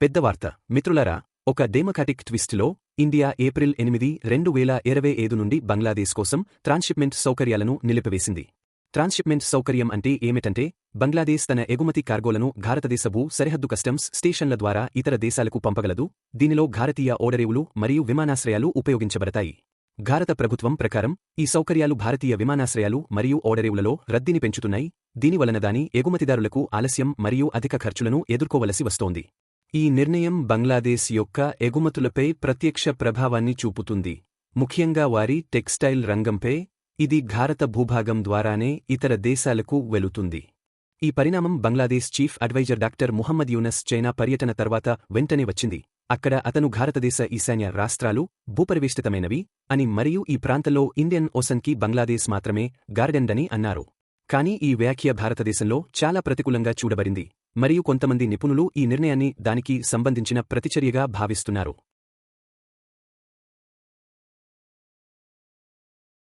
పెద్ద వార్త మిత్రులారా, ఒక డెమోక్రాటిక్ ట్విస్టులో ఇండియా ఏప్రిల్ 8, 2025 నుండి బంగ్లాదేశ్ కోసం ట్రాన్స్షిప్మెంట్ సౌకర్యాలను నిలిపివేసింది. ట్రాన్స్షిప్మెంట్ సౌకర్యం అంటే ఏమిటంటే, బంగ్లాదేశ్ తన ఎగుమతి కార్గోలను భారతదేశ భూ సరిహద్దు కస్టమ్స్ స్టేషన్ల ద్వారా ఇతర దేశాలకు పంపగలదు. దీనిలో భారతీయ ఓడరేవులు మరియు విమానాశ్రయాలు ఉపయోగించబడతాయి. భారత ప్రభుత్వం ప్రకారం ఈ సౌకర్యాలు భారతీయ విమానాశ్రయాలు మరియు ఓడరేవులలో రద్దీని పెంచుతున్నాయి. దీనివలన దాని ఎగుమతిదారులకు ఆలస్యం మరియు అధిక ఖర్చులను ఎదుర్కోవలసి వస్తోంది. ఈ నిర్ణయం బంగ్లాదేశ్ యొక్క ఎగుమతులపై ప్రత్యక్ష ప్రభావాన్ని చూపుతుంది, ముఖ్యంగా వారి టెక్స్టైల్ రంగంపై. ఇది భారత భూభాగం ద్వారానే ఇతర దేశాలకు వెళుతుంది. ఈ పరిణామం Bangladesh chief adviser doctor Muhammad Yunus China పర్యటన తర్వాత వెంటనే వచ్చింది. అక్కడ అతను భారతదేశ ఈశాన్య రాష్ట్రాలు భూపరివేష్టితమైనవి అని మరియు ఈ ప్రాంతంలో ఇండియన్ ఓషన్కి బంగ్లాదేశ్ మాత్రమే గార్డెండని అన్నారు. కానీ ఈ వ్యాఖ్య భారతదేశంలో చాలా ప్రతికూలంగా చూడబడింది మరియు కొంతమంది నిపుణులు ఈ నిర్ణయాన్ని దానికి సంబంధించిన ప్రతిచర్యగా భావిస్తున్నారు.